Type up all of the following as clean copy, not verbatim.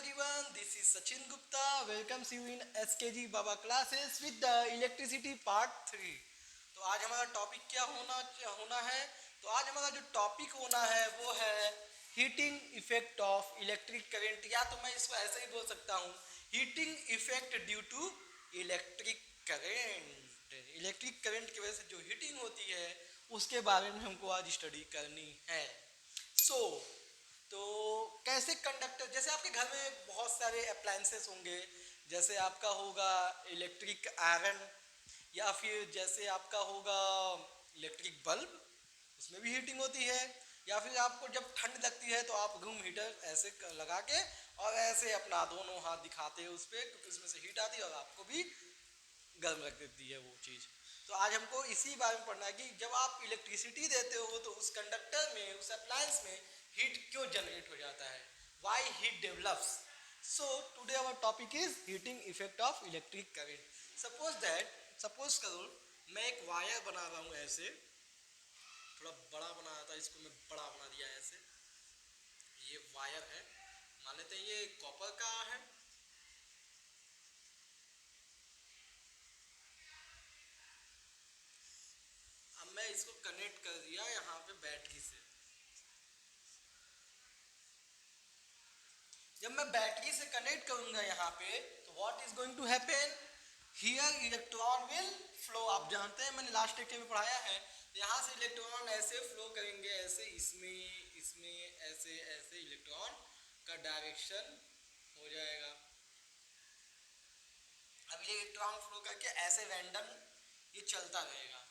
everyone, this is Sachin Gupta. Welcomes you in SKG Baba classes with the electricity part 3. तो आज हमारा topic क्या होना होना है? तो आज हमारा जो टॉपिक होना है वो है heating effect of electric current, या तो मैं इसको ऐसे ही बोल सकता हूँ heating effect due to electric current. Electric current की वजह से जो हीटिंग होती है उसके बारे में हमको आज स्टडी करनी है। तो कैसे कंडक्टर, जैसे आपके घर में बहुत सारे अप्लायंसेस होंगे, जैसे आपका होगा इलेक्ट्रिक आयरन, या फिर जैसे आपका होगा इलेक्ट्रिक बल्ब, उसमें भी हीटिंग होती है। या फिर आपको जब ठंड लगती है तो आप रूम हीटर ऐसे लगा के और ऐसे अपना दोनों हाथ दिखाते हैं उस पर, क्योंकि उसमें से हीट आती है और आपको भी गर्म रख देती है वो चीज़। तो आज हमको इसी बारे में पढ़ना है कि जब आप इलेक्ट्रिसिटी देते हो तो उस कंडक्टर में, उस अप्लायंस में हीट क्यों जनरेट हो जाता है, why heat develops. So today our topic is heating effect of electric current. Suppose करो मैं एक वायर बना रहा हूँ ऐसे, थोड़ा बड़ा बनाया था, इसको मैं बड़ा बना दिया ऐसे। ये वायर है, मान लेते हैं ये कॉपर का है। अब मैं इसको कनेक्ट कर दिया यहाँ पे बैटरी से। जब मैं बैटरी से कनेक्ट करूंगा यहाँ पे तो what is going to happen, here electron will flow. आप जानते हैं, मैंने लास्ट लेक्चर में पढ़ाया है, यहाँ से इलेक्ट्रॉन ऐसे फ्लो करेंगे, ऐसे इसमें इसमें ऐसे ऐसे इलेक्ट्रॉन का डायरेक्शन हो जाएगा। अब ये इलेक्ट्रॉन फ्लो करके ऐसे रैंडम ये चलता रहेगा।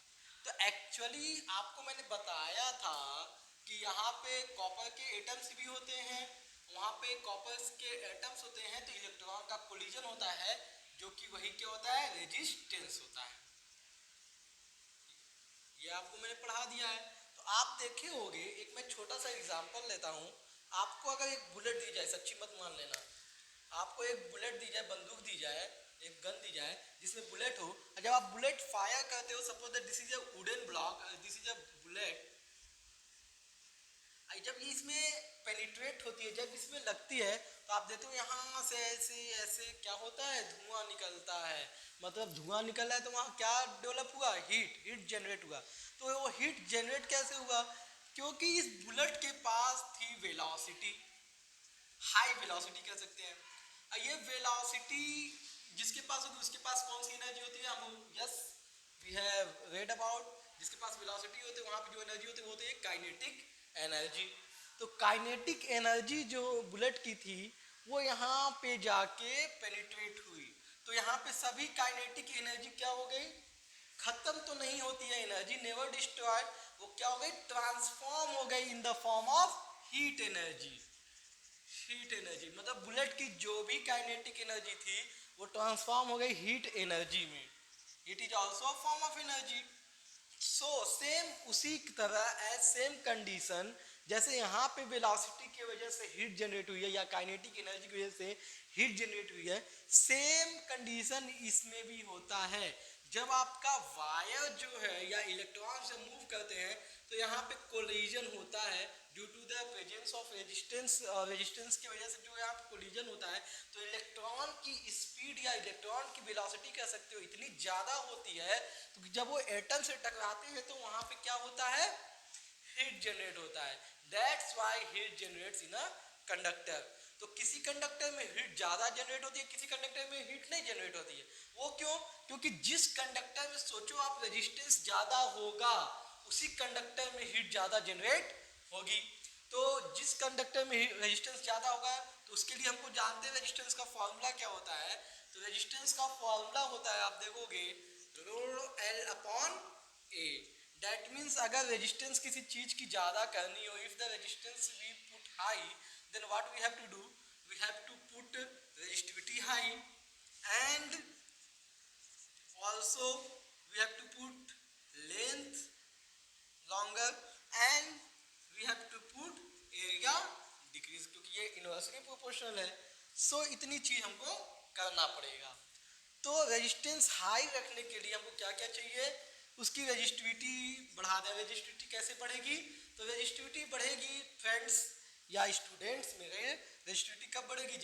तो एक्चुअली आपको मैंने बताया था कि यहाँ पे कॉपर के एटम्स भी होते हैं, वहाँ पे कॉपर के एटम्स होते हैं, तो इलेक्ट्रॉन का कोलिजन होता है, जो कि वही क्या होता है, रेजिस्टेंस होता है। ये आपको मैंने पढ़ा दिया है। तो आप देखे होंगे, एक मैं छोटा सा एग्जांपल लेता हूँ। आपको अगर एक बुलेट दी जाए, सच्ची मत मान लेना, आपको एक बुलेट दी जाए, बंदूक दी जाए, एक गन दी जाए जिसमें बुलेट हो, और जब आप बुलेट फायर करते हो, suppose that this is a wooden block, this is a bullet, जब ये इसमें पेनिट्रेट होती है, जब इसमें लगती है, तो आप देखते हो यहाँ से ऐसे ऐसे क्या होता है, धुआं निकलता है। मतलब धुआं निकल रहा है तो वहाँ क्या डेवलप हुआ, हीट जनरेट हुआ। तो वो हीट जनरेट कैसे हुआ, क्योंकि इस बुलेट के पास थी वेलोसिटी, हाई वेलोसिटी कह सकते हैं। ये वेलोसिटी जिसके पास होगी उसके पास कौन सी एनर्जी होती है, हम yes we have read about, जिसके पास वेलोसिटी होती है वहाँ पे जो एनर्जी होती है वो होती है काइनेटिक एनर्जी। तो काइनेटिक एनर्जी जो बुलेट की थी वो यहाँ पे जाके पेनिट्रेट हुई, तो यहाँ पे सभी काइनेटिक एनर्जी क्या हो गई, खत्म तो नहीं होती है एनर्जी, नेवर डिस्ट्रॉयड, वो क्या हो गई, ट्रांसफॉर्म हो गई in the form of heat energy. Heat energy मतलब बुलेट की जो भी काइनेटिक एनर्जी थी वो ट्रांसफॉर्म हो गई हीट एनर्जी में। It is also a form of energy. So same उसी की तरह एज सेम कंडीशन, जैसे यहाँ पे वेलोसिटी की वजह से हीट जनरेट हुई है या काइनेटिक एनर्जी की वजह से हीट जनरेट हुई है, सेम कंडीशन इसमें भी होता है। जब आपका वायर जो है या इलेक्ट्रॉन से मूव करते हैं तो यहाँ पे कोलिजन होता है due to the presence of resistance की वजह से जो यहाँ पे कोलिजन होता है, तो इलेक्ट्रॉन की स्पीड या इलेक्ट्रॉन की वेलोसिटी कह सकते हो इतनी ज़्यादा होती है, तो जब वो एटम से टकराते हैं तो वहाँ पे क्या होता है, हीट जनरेट होता है। That's why heat generates in a conductor. तो किसी कंडक्टर में हीट ज़्यादा जनरेट होती है, किसी कंडक्टर में हीट नहीं जनरेट होती है। वो क्यों, क्योंकि जिस कंडक्टर में सोचो आप रेजिस्टेंस ज़्यादा होगा उसी कंडक्टर में हीट ज़्यादा जनरेट होगी। तो जिस कंडक्टर में रेजिस्टेंस ज़्यादा होगा तो उसके लिए हमको जानते हैं रेजिस्टेंस का फॉर्मूला क्या होता है। तो रेजिस्टेंस का फॉर्मूला होता है, आप देखोगे, rho L upon A. That means अगर रेजिस्टेंस किसी चीज की ज्यादा करनी हो, if the resistance we put high, then what we have to do, we have to put resistivity high and also we have to put length longer and we have to put area decrease, क्योंकि ये inversely proportional है। सो इतनी चीज हमको करना पड़ेगा। तो resistance high रखने के लिए हमको क्या क्या चाहिए, उसकी रेजिस्टिविटी बढ़ा दें। रेजिस्टिविटी कैसे बढ़ेगी, तो रेजिस्टिविटी बढ़ेगी फ्रेंड्स या स्टूडेंट्स मेरे, रेजिस्टिविटी कब बढ़ेगी?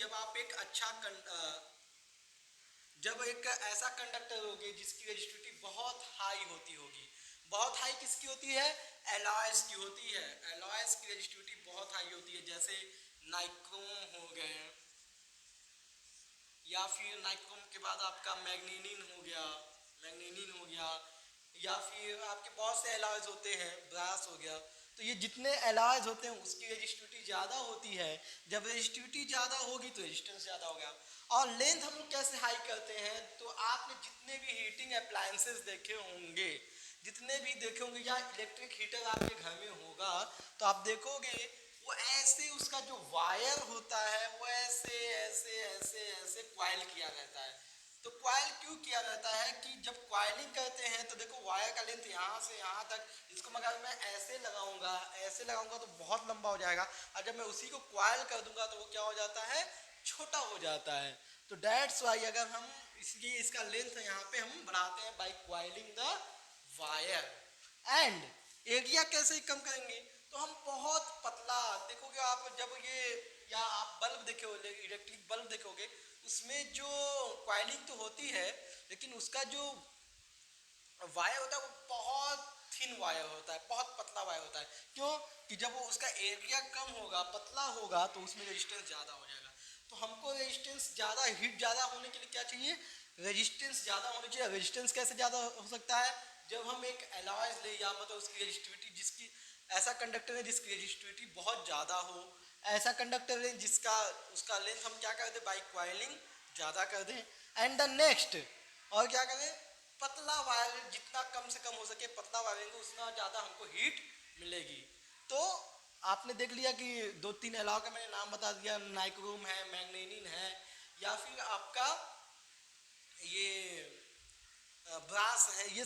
जब एक ऐसा कंडक्टर होगी जिसकी रेजिस्टिविटी बहुत हाई होती होगी। बहुत हाई किसकी होती है? एलॉयज की होती है। एलॉयज की रेजिस्टिविटी बहुत हाई होती है, जैसे नाइक्रोम हो गए, या फिर नाइक्रोम के बाद आपका मैग्नीनिन हो गया, या फिर आपके बहुत से एलॉयज होते हैं, ब्रास हो गया। तो ये जितने एलॉयज होते हैं उसकी रेजिस्टिविटी ज़्यादा होती है। जब रेजिस्टिविटी ज़्यादा होगी तो रेजिस्टेंस ज़्यादा हो गया। और लेंथ हम लोग कैसे हाई करते हैं? तो आपने जितने भी हीटिंग अप्लायंसेस देखे होंगे, या इलेक्ट्रिक हीटर आपके घर में होगा, तो आप देखोगे वो ऐसे उसका जो वायर होता है वो ऐसे ऐसे ऐसे ऐसे क्वाइल किया रहता है। तो क्वाइल क्यों किया रहता है? कि जब क्वाइलिंग करते हैं तो देखो वायर का लेंथ यहाँ से यहाँ तक, इसको मगर मैं ऐसे लगाऊंगा तो बहुत लंबा हो जाएगा, और जब मैं उसी को क्वाइल कर दूंगा तो वो क्या हो जाता है? छोटा हो जाता है। तो डेट्स वाई अगर हम इसलिए इसका लेंथ यहाँ पे हम बढ़ाते हैं by coiling the wire. And area कैसे कम करेंगे? तो हम बहुत पतला, देखोगे आप जब ये, या आप बल्ब देखोगे, इलेक्ट्रिक बल्ब देखोगे, उसमें जो क्वाइलिंग तो होती है लेकिन उसका जो वायर होता है वो बहुत थिन वायर होता है, बहुत पतला वायर होता है। क्यों? कि जब वो उसका एरिया कम होगा, पतला होगा, तो उसमें रेजिस्टेंस ज़्यादा हो जाएगा। तो हमको रेजिस्टेंस ज़्यादा, हीट ज़्यादा होने के लिए क्या चाहिए? रेजिस्टेंस ज़्यादा होनी चाहिए। रेजिस्टेंस कैसे ज़्यादा हो सकता है? जब हम एक एलॉयज ले, या मतलब उसकी रेजिस्टिविटी जिसकी, ऐसा कंडक्टर है जिसकी रेजिस्टिविटी बहुत ज़्यादा हो, ऐसा कंडक्टर है जिसका उसका लेंथ हम क्या कर दें? बाई क्वाइलिंग ज़्यादा कर दें। एंड द नेक्स्ट, और क्या करें? पतला वायर, जितना कम से कम हो सके पतला वायरिंग उतना ज़्यादा हमको हीट मिलेगी। तो आपने देख लिया कि दो तीन अलाव का मैंने नाम बता दिया, नाइक्रोम है, मैग्नीनिन है, या फिर आपका ये ब्रास है। ये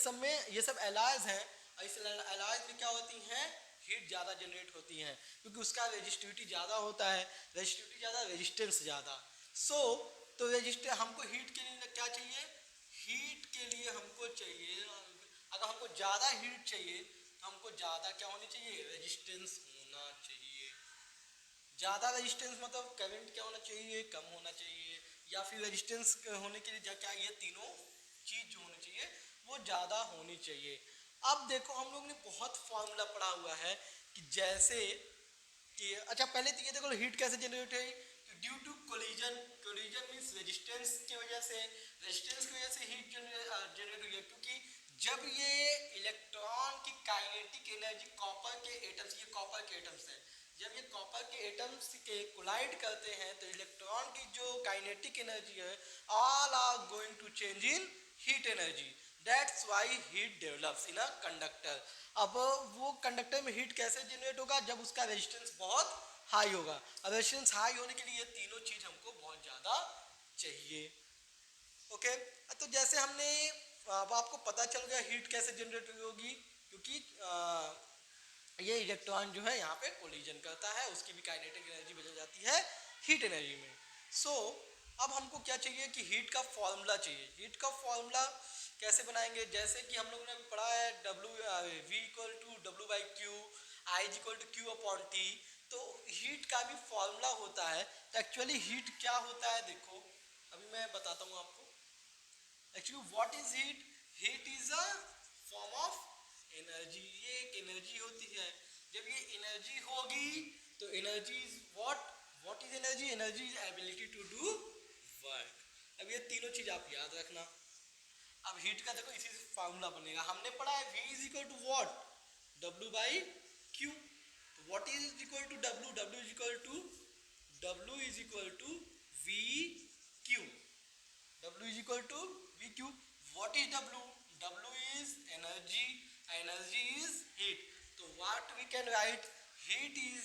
सब एलाइज हैं, और इस एलाइज में क्या होती हैं? हीट ज़्यादा जनरेट होती हैं, क्योंकि उसका रेजिस्टिविटी ज़्यादा होता है। रेजिस्टिविटी ज़्यादा, रेजिस्टेंस ज़्यादा। सो तो रेजिस्टेंस हमको हीट के लिए क्या चाहिए? हीट के लिए हमको चाहिए, अगर हमको ज़्यादा हीट चाहिए तो हमको ज़्यादा क्या होनी चाहिए? रेजिस्टेंस होना चाहिए। ज़्यादा रेजिस्टेंस मतलब करंट क्या होना चाहिए? कम होना चाहिए। या फिर रेजिस्टेंस होने के लिए क्या, ये तीनों चीज़ जो होनी चाहिए वो ज़्यादा होनी चाहिए। अब देखो हम लोग ने बहुत फॉर्मूला पढ़ा हुआ है कि जैसे कि, अच्छा पहले तो ये देखो हीट कैसे जनरेट है? Due to collision. Collision means resistance की वजह से, हीट जनरेट हुई है, क्योंकि जब ये इलेक्ट्रॉन की काइनेटिक एनर्जी कॉपर के एटम्स, ये कॉपर के एटम्स हैं, जब ये कॉपर के एटम्स के कोलाइड करते हैं तो इलेक्ट्रॉन की जो काइनेटिक एनर्जी है, all are going to change in heat energy. That's why heat develops in a conductor. अब वो कंडक्टर में हीट कैसे जनरेट होगा? जब उसका रेजिस्टेंस बहुत हाई होगा। अब रेजिस्टेंस हाई होने के लिए ये तीनों चीज हमको बहुत ज्यादा चाहिए। ओके, तो जैसे हमने, अब आपको पता चल गया हीट कैसे जनरेट होगी, क्योंकि ये इलेक्ट्रॉन जो है यहाँ पे कोलिजन करता है, उसकी भी काइनेटिक एनर्जी बदल जाती है हीट एनर्जी में। सो अब हमको क्या चाहिए? कि हीट का फॉर्मूला चाहिए। हीट का फॉर्मूला कैसे बनाएंगे? जैसे कि हम लोगों ने पढ़ा है V equal to W by Q, I is equal to Q upon T. तो हीट का भी फॉर्मूला होता है। तो एक्चुअली हीट क्या होता है, देखो अभी मैं बताता हूँ आपको। Actually what is heat? Heat is a form of energy. ये एक एनर्जी होती है। जब ये एनर्जी होगी तो energy is what is energy? Energy is ability to do work. अब ये तीनों चीज आप याद रखना। अब हीट का देखो इसी से फार्मूला बनेगा। हमने पढ़ा है V is equal to what? W by Q। तो what is equal to W? W is equal to V Q। W is equal to VQ. What is W? W is energy. Energy is heat. So what we can write? Heat is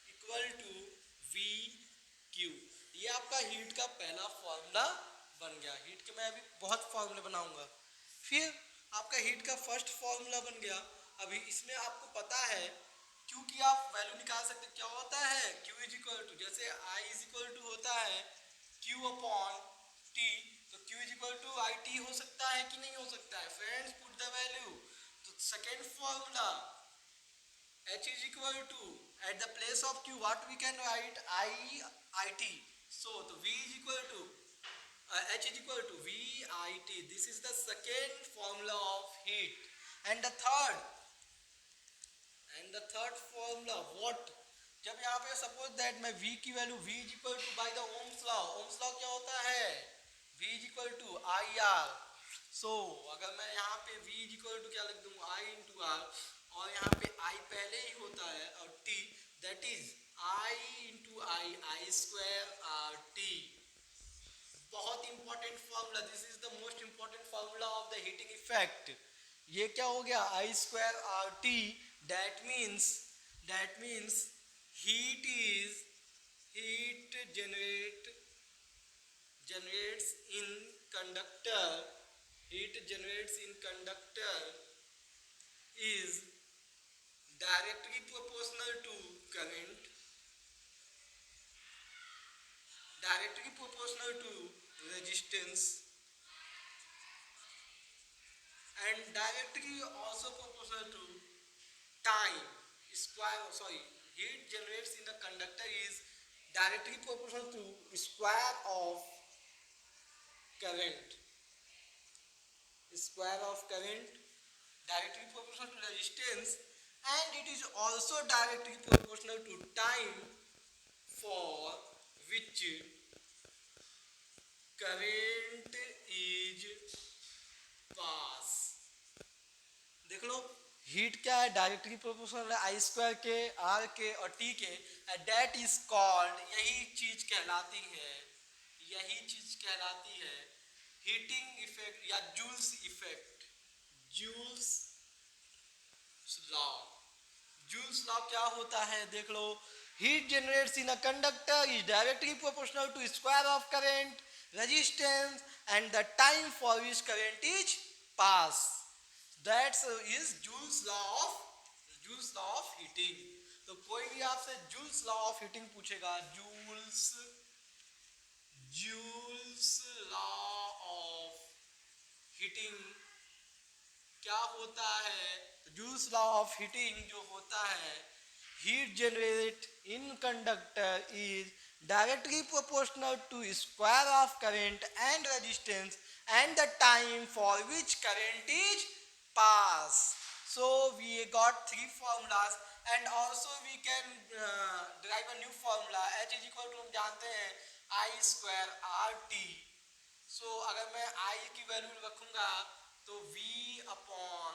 equal to VQ. ये आपका heat का पहला formula बन गया। Heat के मैं अभी बहुत फॉर्मूले बनाऊंगा। फिर आपका हीट का फर्स्ट फॉर्मूला बन गया। अभी इसमें आपको पता है क्योंकि आप वैल्यू निकाल सकते क्या होता है? Q इज इक्वल टू, जैसे I इज इक्वल टू होता है Q अपॉन T, तो Q is equal to I T हो सकता है कि नहीं हो सकता है? Friends put the value. तो second formula H is equal to At the place of Q, what we can write? IT. So the V is equal to H is equal to VIT. This is the second formula of heat. And the third formula what? जब यहाँ पे suppose that मैं V की value V is equal to by the Ohm's law क्या होता है? V is equal to I R. So अगर मैं यहाँ पे V इज इक्वल टू क्या लिख दूँ? I into R. और यहाँ पे I पहले ही होता है और T that is I into I square R T. बहुत important formula. This is the most important formula of the heating effect. ये क्या हो गया? I square R T. That means heat generates in conductor. Heat generates in conductor is directly proportional to current, directly proportional to resistance, and directly also proportional to time square. Heat generates in the conductor is directly proportional to square of current, directly proportional to resistance, and it is also directly proportional to time for which current is pass. देख लो heat क्या है? Directly proportional है आई square के, are के और T के. That is called, यही चीज कहलाती है हीटिंग इफेक्ट या Joule's effect. Joule's law. Joule's law क्या होता है? देख लो. Heat generates in a conductor is directly proportional to square of current, resistance and the time for which current is pass. That is Joule's law of heating. तो कोई भी आपसे Joule's law of heating पूछेगा, Joule's law of heating क्या होता है? Joule's law of heating जो होता है, heat generate in conductor is directly proportional to square of current and resistance and the time for which current is pass. So we got three formulas and also we can derive a new formula. H is equal to हम जानते हैं I square R T. So अगर मैं I की value रखूंगा तो V upon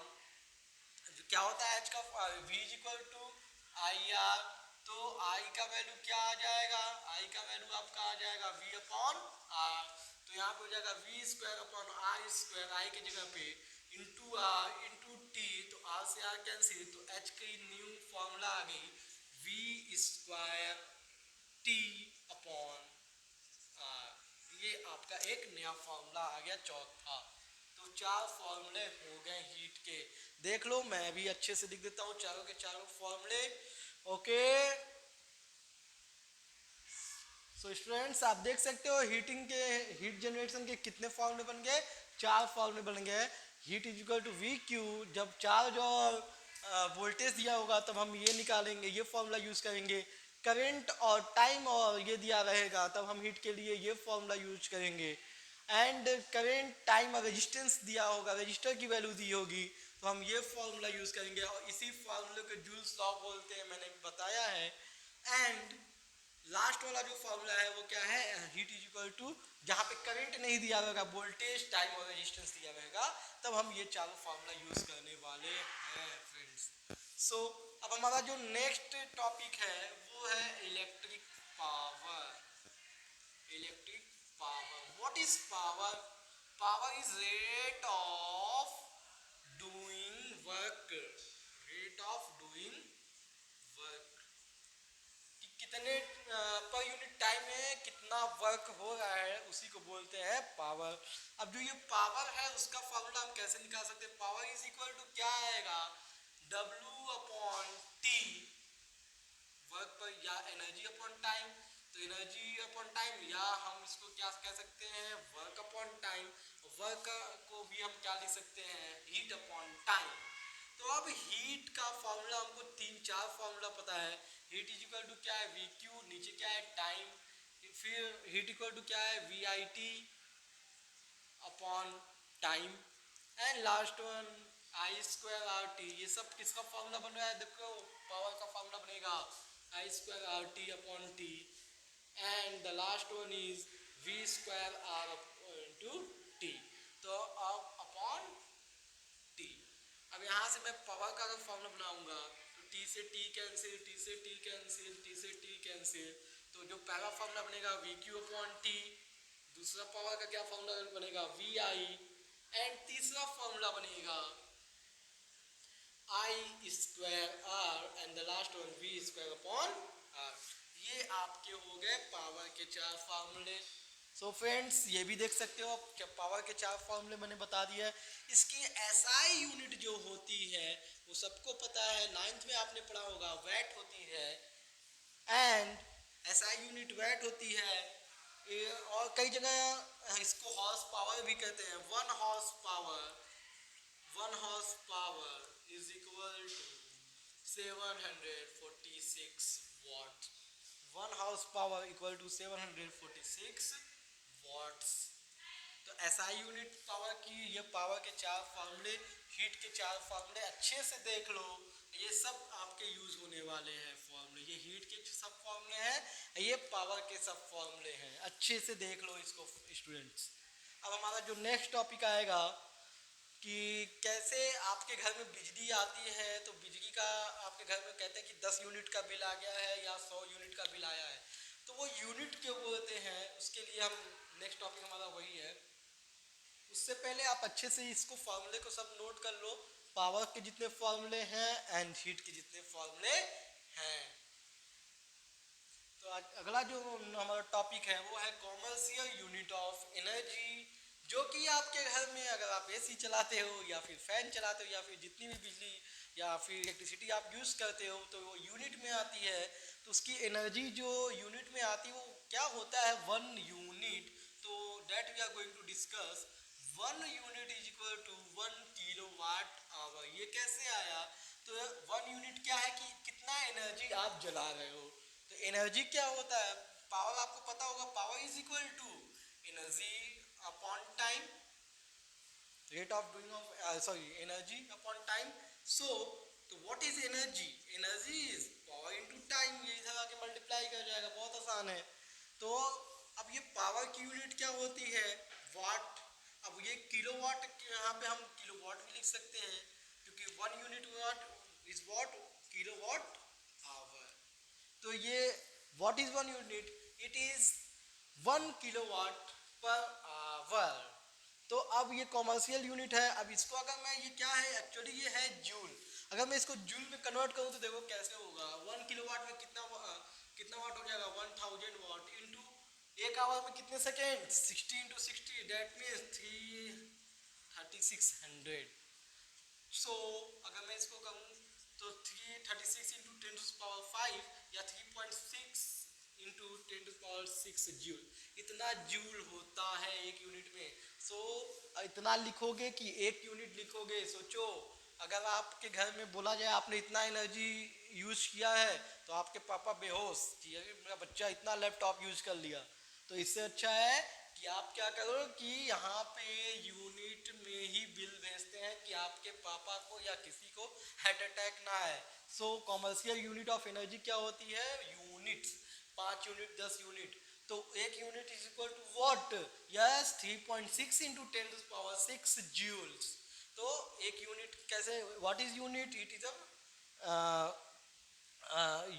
क्या होता है H का? V is equal to I R. तो I का वैल्यू क्या आ जाएगा? I का वैल्यू आपका आ जाएगा V अपॉन R. तो यहाँ पे हो जाएगा V square upon R square, I की जगह पे इंटू आर इंटू टी. तो आर से आर कैंसिल, तो एच की न्यू फॉर्मूला आ गई V square T upon R. ये आपका एक नया फॉर्मूला आ गया चौथा. तो चार फॉर्मूले हो गए हीट के. देख लो मैं भी अच्छे से लिख देता हूँ चारों के चारों फॉर्मूले. ओके सो स्टूडेंट्स आप देख सकते हो हीट जनरेशन के कितने फॉर्मूले बन गए? चार फॉर्मूले बन गए. Heat is equal to V Q. जब चार्ज और वोल्टेज दिया होगा तब हम ये निकालेंगे, ये फॉर्मूला यूज करेंगे. करंट और टाइम और ये दिया रहेगा तब हम हीट के लिए ये फॉर्मूला यूज करेंगे. एंड करंट, टाइम और रेजिस्टेंस दिया होगा, रजिस्टर की वैल्यू दी होगी तो हम ये फॉर्मूला यूज करेंगे. और इसी फॉर्मूले को जूल्स लॉ बोलते हैं, मैंने बताया है. एंड लास्ट वाला जो फॉर्मूला है वो क्या है? हीट इज इक्वल टू, जहाँ पे करंट नहीं दिया रहेगा, वोल्टेज, टाइम और रेजिस्टेंस दिया रहेगा, तब हम ये चारों फॉर्मूला यूज करने वाले हैं फ्रेंड्स. सो अब हमारा जो नेक्स्ट टॉपिक है वो है electric power. Electric power. What is power? Power is rate of doing work. Rate of doing work. कितने पर यूनिट टाइम में कितना वर्क हो रहा है उसी को बोलते हैं पावर. अब जो ये पावर है उसका फॉर्मूला हम कैसे निकाल सकते हैं? पावर इज इक्वल टू क्या आएगा? W अपॉन टी, वर्क पर, या एनर्जी अपॉन टाइम. तो एनर्जी अपॉन टाइम, या हम इसको क्या कह सकते हैं? Work upon time. वर्क को भी हम क्या लिख सकते हैं? Heat upon time. तो अब हीट का फॉर्मूला हमको तीन चार फॉर्मूला पता है. हीट इज इक्वल टू क्या है वी क्यू, नीचे क्या है टाइम, फिर हीट इक्वल टू क्या है V I T upon time, and last one I square R T. ये सब किसका फॉर्मूला बन रहा है, देखो पावर का फॉर्मूला बनेगा I square R T upon T, and the last one is V square R into T, तो अब अपॉन टी। अब यहाँ से मैं पावर का अगर फॉर्मूला बनाऊंगा तो टी से टी कैंसिल, टी से टी कैंसिल, टी से टी कैंसिल, तो जो पहला फॉर्मूला बनेगा वी क्यू अपॉन टी, दूसरा पावर का क्या फॉर्मूला बनेगा वी आई, एंड तीसरा फॉर्मूला बनेगा I square R, and the last one V square upon R. ये आपके हो गए पावर के चार फॉर्मूले। सो फ्रेंड्स ये भी देख सकते हो आप, क्या पावर के चार फॉर्मूले मैंने बता दिया है। इसकी एसआई यूनिट जो होती है वो सबको पता है, 9th में आपने पढ़ा होगा, वैट होती है, एंड एसआई यूनिट वैट होती है। और कई जगह इसको हॉर्स पावर भी कहते हैं। 1 horse power is equal to 746 watt. 1 horse power equal to 746 watts. तो एसआई यूनिट पावर की, ये पावर के चार फॉर्मूले, हीट के चार फॉर्मूले अच्छे से देख लो, ये सब आपके यूज होने वाले हैं फॉर्मूले। ये हीट के सब फॉर्मूले हैं, ये पावर के सब फॉर्मूले हैं, अच्छे से देख लो इसको स्टूडेंट्स। अब हमारा जो नेक्स्ट टॉपिक आएगा कि कैसे आपके घर में बिजली आती है, तो बिजली का आपके घर में कहते हैं कि 10 यूनिट का बिल आ गया है या 100 यूनिट का बिल आया है, तो वो यूनिट क्यों बोलते हैं, उसके लिए हम नेक्स्ट टॉपिक हमारा वही है। उससे पहले आप अच्छे से इसको फॉर्मूले को सब नोट कर लो, पावर के जितने फॉर्मूले हैं एंड हीट के जितने फॉर्मूले हैं। तो आज अगला जो हमारा टॉपिक है वो है कॉमर्शियल यूनिट ऑफ एनर्जी, जो कि आपके घर में अगर आप एसी चलाते हो या फिर फैन चलाते हो या फिर जितनी भी बिजली या फिर इलेक्ट्रिसिटी आप यूज़ करते हो तो वो यूनिट में आती है। तो उसकी एनर्जी जो यूनिट में आती है वो क्या होता है, 1 यूनिट। तो that we are going to discuss. 1 unit is equal to 1 kilowatt hour. ये कैसे आया, तो 1 यूनिट क्या है कि कितना एनर्जी आप जला रहे हो। तो एनर्जी क्या होता है, पावर आपको पता होगा, power is equal to energy upon time, rate of doing of energy upon time. So तो what is energy? Energy is power into time। ये इधर आके मल्टीप्लाई कर जाएगा, बहुत आसान है। तो अब ये पावर की यूनिट क्या होती है, वाट। अब ये किलोवाट, यहाँ पे हम किलोवाट भी लिख सकते हैं क्योंकि 1 unit what is what, kilowatt hour. तो ये what is 1 unit, it is 1 kilowatt per hour. तो अब ये कॉमर्शियल यूनिट है। अब इसको अगर मैं, ये क्या है एक्चुअली, ये है जूल। अगर मैं इसको जूल में कन्वर्ट करूँ तो देखो कैसे होगा। 1 किलोवाट में कितना वाट हो जाएगा, 1000 वाट इंटू एक आवर में कितने सेकेंड, 60 इंटू 60, डेट मीन्स 3600। सो अगर मैं इसको कहूँ तो 336 इंटू 10⁵ या 3.6 इंटू 10⁶ जूल, इतना जूल होता है एक यूनिट में। सो इतना लिखोगे कि 1 यूनिट लिखोगे। सोचो अगर आपके घर में बोला जाए आपने इतना एनर्जी यूज किया है तो आपके पापा बेहोश कि अरे मेरा बच्चा इतना लैपटॉप यूज कर लिया। तो इससे अच्छा है कि आप क्या करो कि यहाँ पे यूनिट में ही बिल भेजते हैं कि आपके पापा को या किसी को हार्ट अटैक ना आए। सो कॉमर्शियल यूनिट ऑफ एनर्जी क्या होती है, यूनिट्स। 5 यूनिट, 10 यूनिट, तो 1 unit is equal to what, yes 3.6 into 10⁶ joules. तो 1 यूनिट कैसे, what is unit, it is a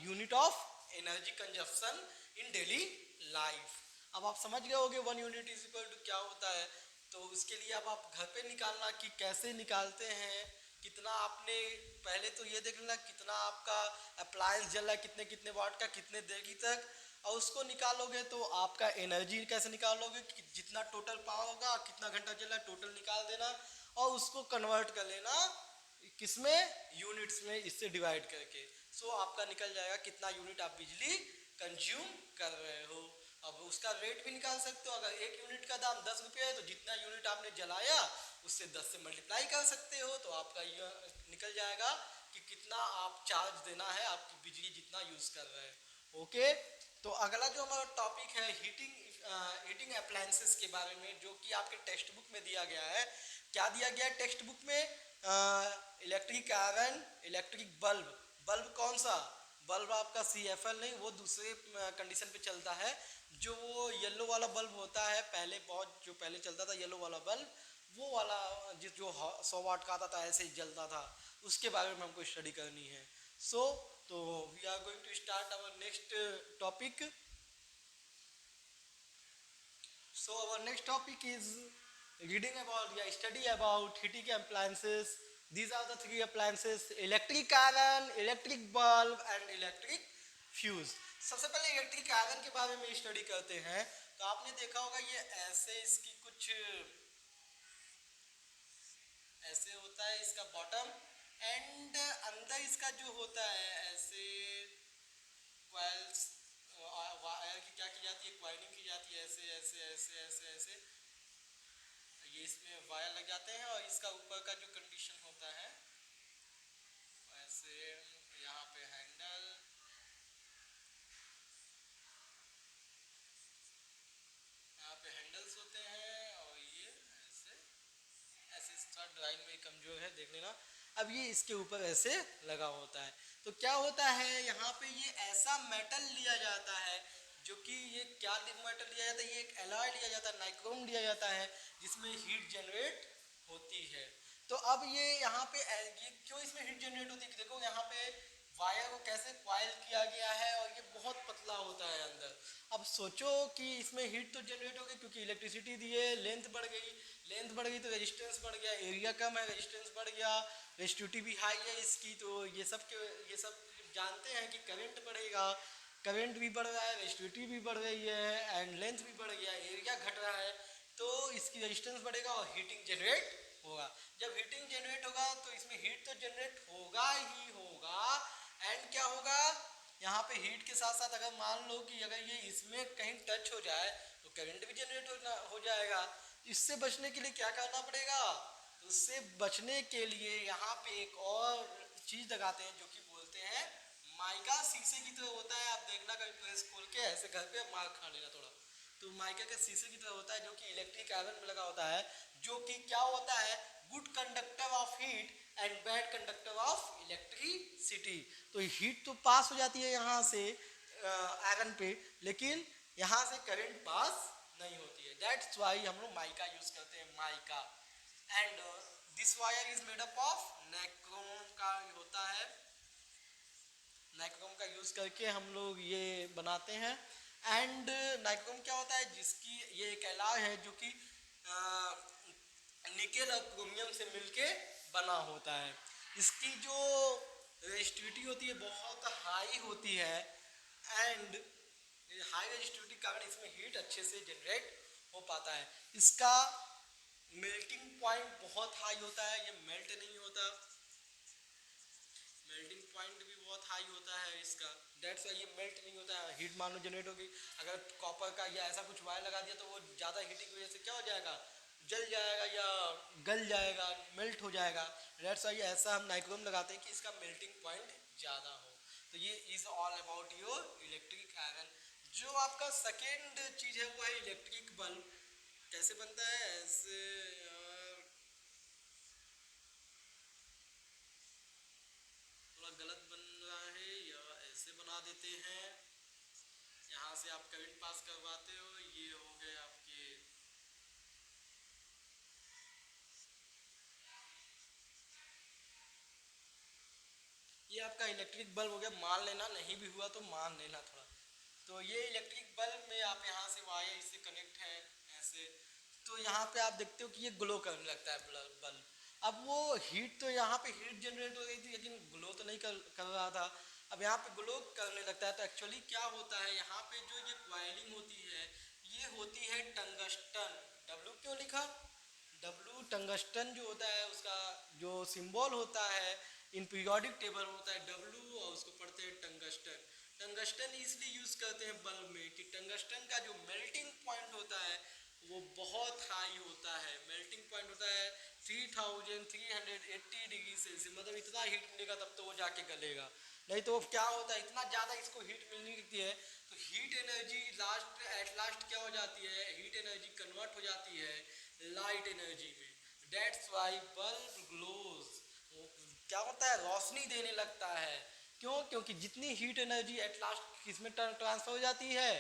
unit of energy consumption in daily life. अब आप समझ गए होगे 1 यूनिट इज इक्वल टू क्या होता है। तो उसके लिए अब आप घर पे निकालना कि कैसे निकालते हैं, कितना आपने, पहले तो ये देख लेना कितना आपका अप्लायंस जल रहा है, कितने कितने वाट का, कितने देरी तक, और उसको निकालोगे तो आपका एनर्जी कैसे निकालोगे कि जितना टोटल पावर होगा, कितना घंटा चल रहा है टोटल निकाल देना, और उसको कन्वर्ट कर लेना किसमें, यूनिट्स में, इससे डिवाइड करके। सो आपका निकल जाएगा कितना यूनिट आप बिजली कंज्यूम कर रहे हो। अब उसका रेट भी निकाल सकते हो। अगर 1 यूनिट का दाम 10 रुपये है तो जितना यूनिट आपने जलाया उससे 10 से मल्टीप्लाई कर सकते हो, तो आपका ये निकल जाएगा कि कितना आप चार्ज देना है आपकी बिजली जितना यूज कर रहे हैं। ओके, तो अगला जो हमारा टॉपिक है हीटिंग अप्लायंसेस के बारे में, जो कि आपके टेक्स्ट बुक में दिया गया है। क्या दिया गया है टेक्स्ट बुक में? Electric iron, electric bulb. Bulb कौन सा? बल्ब आपका CFL नहीं, वो दूसरे कंडीशन पे चलता है। जो वो येलो वाला बल्ब होता है, पहले बहुत जो पहले चलता था येलो वाला बल्ब, वो वाला जो 100 वाट का आता था ऐसे ही जलता था, उसके बारे में हमको स्टडी करनी है। तो we are going to start our next topic. So our next topic is reading about, yeah, study about heating appliances. These are the three appliances: electric iron, electric bulb and electric fuse. सबसे पहले electric iron के बारे में study करते हैं। तो आपने देखा होगा ये ऐसे इसकी कुछ ऐसे होता है इसका बॉटम, एंड अंदर इसका जो होता है ऐसे कॉइल्स, वायर की क्या की जाती है, क्वाइलिंग की जाती है, ऐसे ऐसे ऐसे ऐसे ऐसे ये इसमें वायर लग जाते हैं, और इसका ऊपर का जो कंडीशन होता है ऐसे, यहाँ पे हैंडल, यहाँ पे हैंडल्स होते हैं, और ये ऐसे ऐसे थोड़ा ड्राइंग में कमजोर है, देख लेना। अब ये इसके ऊपर ऐसे लगा होता है। तो क्या होता है यहाँ पे, ये ऐसा मेटल लिया जाता है, जो कि ये क्या मेटल लिया जाता है, ये एक एलॉय लिया जाता है, नाइक्रोम लिया जाता है, जिसमें हीट जनरेट होती है। तो अब ये यहाँ पे ये क्यों इसमें हीट जनरेट होती है, देखो यहाँ पे वायर को कैसे क्वाइल किया गया है, और ये बहुत पतला होता है अंदर। अब सोचो कि इसमें हीट तो जनरेट होगी, क्योंकि इलेक्ट्रिसिटी दिए, लेंथ बढ़ गई, लेंथ बढ़ गई तो रेजिस्टेंस बढ़ गया, एरिया कम है रेजिस्टेंस बढ़ गया, रेजिस्टिविटी भी हाई है इसकी, तो ये सब जानते हैं कि करंट बढ़ेगा, करंट भी बढ़ रहा है, रेजिस्टिविटी भी बढ़ रही है, एंड लेंथ भी बढ़ गया, एरिया घट रहा है, तो इसकी रेजिस्टेंस बढ़ेगा और हीटिंग जनरेट होगा। जब हीटिंग जनरेट होगा तो इसमें हीट तो जनरेट होगा ही होगा, एंड क्या होगा, यहाँ पे हीट के साथ साथ अगर मान लो कि अगर ये इसमें कहीं टच हो जाए तो करंट भी जनरेट हो जाएगा। इससे बचने के लिए क्या करना पड़ेगा, तो उससे बचने के लिए यहाँ पे एक और चीज लगाते हैं, जो कि बोलते हैं माइका, शीशे की तरह होता है। आप देखना कभी प्रेस खोल के ऐसे घर पे मार खा लेना थोड़ा, तो माइका के शीशे की तरह होता है, जो कि इलेक्ट्रिक आयरन में लगा होता है, जो कि क्या होता है, good conductor of heat and bad conductor of electricity. तो हीट तो पास हो जाती है यहाँ से आयरन पे, लेकिन यहाँ से करंट पास नहीं होती है। दैट्स वाई हम लोग माइका यूज करते हैं, mica. And this wire is made up of nichrome का होता है, नाइक्रोम का यूज करके हम लोग ये बनाते हैं। एंड नाइक्रोम क्या होता है, जिसकी ये एक एलॉय है, जो कि निकेल और क्रोमियम से मिलके बना होता है। इसकी जो रेजिस्टिविटी होती है बहुत हाई होती है, एंड हाई रेजिस्टिविटी के कारण इसमें हीट अच्छे से जनरेट हो पाता है। इसका मेल्टिंग पॉइंट बहुत हाई होता है, ये मेल्ट नहीं होता, मेल्टिंग पॉइंट भी बहुत हाई होता है इसका, डेट्स वाई ये मेल्ट नहीं होता है। हीट मान लो जनरेट होगी, अगर कॉपर का या ऐसा कुछ वायर लगा दिया तो वो ज़्यादा हीटिंग की वजह से क्या हो जाएगा, जल जाएगा या गल जाएगा, मेल्ट हो जाएगा। डेट्स वाई ऐसा हम नाइक्रोम लगाते हैं कि इसका मेल्टिंग पॉइंट ज़्यादा हो। तो ये is all about your electric iron. जो आपका सेकेंड चीज़ है वो है इलेक्ट्रिक बल्ब। कैसे बनता है, ऐसे थोड़ा गलत बन रहा है, या ऐसे बना देते हैं, यहाँ से आप करंट पास करवाते हो, ये हो गए आपके, ये आपका इलेक्ट्रिक बल्ब हो गया। मान लेना नहीं भी हुआ तो मान लेना थोड़ा। तो ये इलेक्ट्रिक बल्ब में आप यहाँ से वायर इससे कनेक्ट है ऐसे, तो यहाँ पे आप देखते हो कि ये ग्लो करने लगता है बल्ब। अब वो हीट तो यहाँ पे हीट जनरेट हो रही थी, लेकिन ग्लो तो नहीं कर रहा था। अब यहाँ पे ग्लो करने लगता है, तो एक्चुअली क्या होता है, यहाँ पे जो ये क्वाइलिंग होती है ये होती है टंगस्टन। डब्ल्यू क्यों लिखा, डब्ल्यू टंगस्टन जो होता है उसका जो सिंबल होता है इन पीरियोडिक टेबल होता है डब्ल्यू, और उसको पढ़ते हैं टंगस्टन। टंगस्टन इसलिए यूज करते हैं बल्ब में कि टंगस्टन का जो मेल्टिंग पॉइंट होता है वो बहुत हाई होता है, मेल्टिंग पॉइंट होता है 3380 डिग्री सेल्सियस, मतलब इतना हीट मिलेगा तब तो वो जाके गलेगा, नहीं तो क्या होता है इतना ज़्यादा इसको हीट मिलनी लगती है तो हीट एनर्जी एट लास्ट क्या हो जाती है, हीट एनर्जी कन्वर्ट हो जाती है लाइट एनर्जी में। डेट्स वाई बल्ब ग्लोज, क्या होता है रोशनी देने लगता है। क्यों? क्योंकि जितनी हीट एनर्जी एट लास्ट किसमें ट्रांसफर हो जाती है,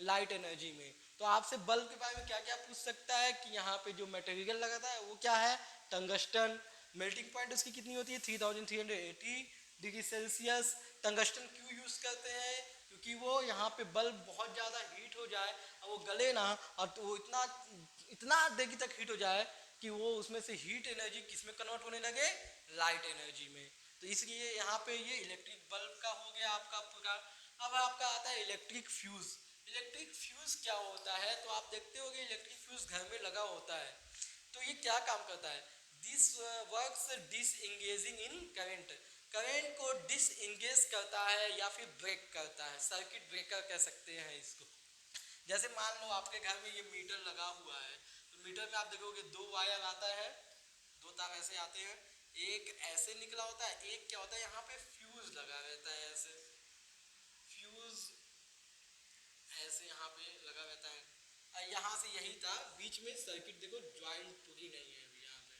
लाइट एनर्जी में। तो आपसे बल्ब के बारे में क्या क्या पूछ सकता है कि यहाँ पे जो मटेरियल लगाता है वो क्या है, टंगस्टन। मेल्टिंग पॉइंट उसकी कितनी होती है, 3380 डिग्री सेल्सियस। टंगस्टन क्यों यूज करते हैं, क्योंकि वो यहाँ पे बल्ब बहुत ज़्यादा हीट हो जाए और वो गले ना, और तो वो इतना इतना देर तक हीट हो जाए कि वो उसमें से हीट एनर्जी किसमें कन्वर्ट होने लगे, लाइट एनर्जी में। तो इसलिए यहाँ पे ये इलेक्ट्रिक बल्ब का हो गया आपका पूरा। अब आपका आता है इलेक्ट्रिक फ्यूज। इलेक्ट्रिक फ्यूज क्या होता है, तो आप देखते होंगे इलेक्ट्रिक फ्यूज घर में लगा होता है। तो ये क्या काम करता है, this works disengaging in current, current को डिसएंगेज करता है या फिर ब्रेक करता है, सर्किट ब्रेकर कह सकते हैं इसको। जैसे मान लो आपके घर में ये मीटर लगा हुआ है, तो मीटर में आप देखोगे दो वायर आता है, दो तार ऐसे आते हैं, एक ऐसे निकला होता है, एक क्या होता है यहाँ पे फ्यूज लगा रहता है, ऐसे फ्यूज ऐसे यहाँ पे लगा रहता है। यहाँ से यही था बीच में सर्किट, देखो ज्वाइंट पूरी नहीं है अभी यहाँ पे।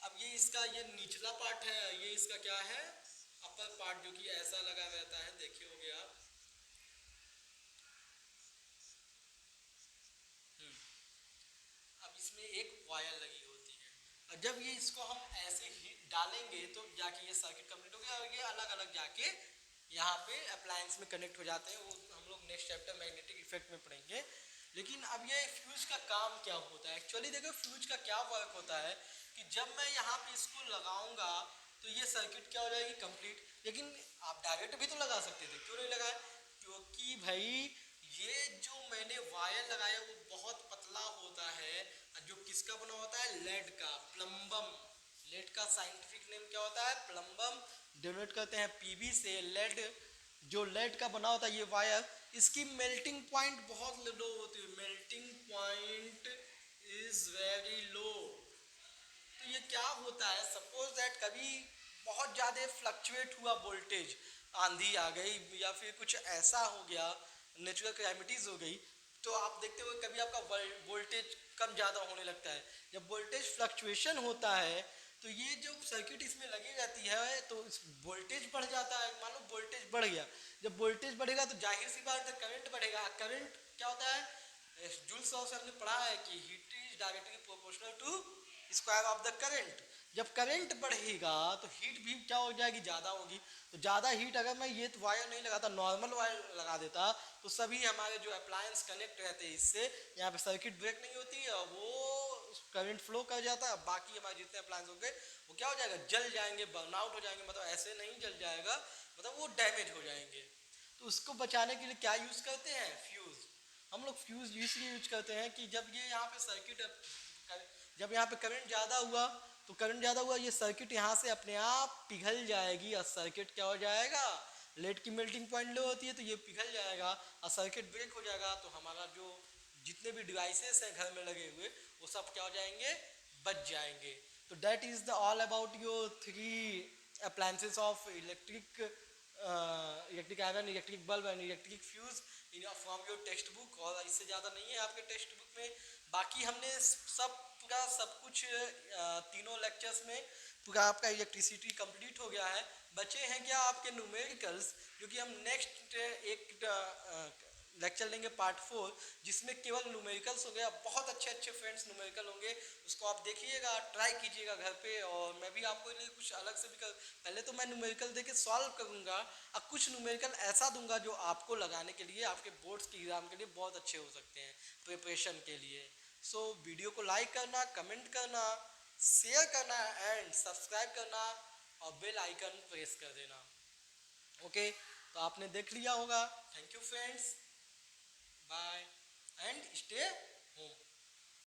अब ये इसका ये निचला पार्ट है, ये इसका क्या है, अपर पार्ट, जो कि ऐसा लगा रहता है, देखे होंगे आप। अब इसमें एक वायर लगी होती है, और जब ये इसको हम ऐसे ही डालेंगे तो जाके ये सर्किट कंप्लीट हो गया, और ये अलग अलग जाके यहाँ पे अप्लायंस में कनेक्ट हो जाते हैं। वो हम लोग नेक्स्ट चैप्टर मैग्नेटिक इफेक्ट में पढ़ेंगे। लेकिन अब ये फ्यूज का काम क्या होता है, एक्चुअली देखो फ्यूज का क्या वर्क होता है कि जब मैं यहाँ पे इसको लगाऊंगा तो ये सर्किट क्या हो जाएगी, कंप्लीट। लेकिन आप डायरेक्ट भी तो लगा सकते थे, क्यों नहीं लगाए, क्योंकि भाई ये जो मैंने वायर लगाया वो बहुत पतला होता है, जो किसका बना होता है, लेड का, प्लम्बम। लेड का साइंटिफिक नेम क्या होता है, प्लम्बम। डिनोट करते हैं पीबी से, लेड। जो लेड का बना होता है ये वायर, इसकी मेल्टिंग पॉइंट बहुत लो होती है, melting point is very low. तो ये क्या होता है, सपोज दैट कभी बहुत ज़्यादा फ्लक्चुएट हुआ वोल्टेज, आंधी आ गई या फिर कुछ ऐसा हो गया, नेचुरल कैलामिटीज़ हो गई, तो आप देखते हो कभी आपका वोल्टेज कम ज़्यादा होने लगता है। जब वोल्टेज फ्लक्चुएशन होता है तो ये जो सर्किट इसमें लगी रहती है तो वोल्टेज बढ़ जाता है। मान लो वोल्टेज बढ़ गया, जब वोल्टेज बढ़ेगा तो जाहिर सी बात है करंट बढ़ेगा। करंट क्या होता है, जूल्स लॉ से हमने पढ़ा है कि heat is directly proportional to square of the current. जब करंट बढ़ेगा तो हीट भी क्या हो जाएगी, ज़्यादा होगी। तो ज़्यादा हीट अगर मैं ये वायर नहीं लगाता, नॉर्मल वायर लगा देता, तो सभी हमारे जो अप्लायंस कनेक्ट रहते हैं इससे, यहाँ पे सर्किट ब्रेक नहीं होती है, वो करंट फ्लो कर जाता है, बाकी हमारे जितने अप्लायंस होंगे वो क्या हो जाएगा, जल जाएंगे, बर्नआउट हो जाएंगे। मतलब ऐसे नहीं जल जाएगा, मतलब वो डैमेज हो जाएंगे। तो उसको बचाने के लिए क्या यूज़ करते हैं, फ्यूज़। हम लोग फ्यूज़ इसलिए यूज करते हैं कि जब ये यहाँ पे सर्किट, जब यहाँ पे करंट ज़्यादा हुआ तो करंट ज़्यादा हुआ, ये सर्किट यहाँ से अपने आप पिघल जाएगी और सर्किट क्या हो जाएगा, लेड की मेल्टिंग पॉइंट लो होती है तो ये पिघल जाएगा और सर्किट ब्रेक हो जाएगा। तो हमारा जो जितने भी डिवाइसेस हैं घर में लगे हुए वो सब क्या हो जाएंगे, बच जाएंगे। तो that is the all about your 3 appliances of electric, electric iron, electric bulb and electric fuse in from your text book. और इससे ज़्यादा नहीं है आपके टेक्स्ट बुक में। बाकी हमने सब पूरा सब कुछ तीनों लेक्चर्स में पूरा आपका इलेक्ट्रिसिटी कंप्लीट हो गया है। बचे हैं क्या आपके न्यूमेरिकल्स, जो कि हम नेक्स्ट एक लेक्चर लेंगे पार्ट 4, जिसमें केवल न्यूमेरिकल्स हो गया। बहुत अच्छे अच्छे फ्रेंड्स न्यूमेरिकल होंगे, उसको आप देखिएगा, ट्राई कीजिएगा घर पे। और मैं भी आपको लिए कुछ अलग से भी पहले तो मैं न्यूमेरिकल देके सॉल्व करूँगा, अब कुछ न्यूमेरिकल ऐसा दूंगा जो आपको लगाने के लिए, आपके बोर्ड्स के एग्जाम के लिए बहुत अच्छे हो सकते हैं प्रिपरेशन के लिए। सो वीडियो को लाइक करना, कमेंट करना, शेयर करना एंड सब्सक्राइब करना और बेल आइकन प्रेस कर देना। ओके, तो आपने देख लिया होगा। Thank you friends, bye and stay home.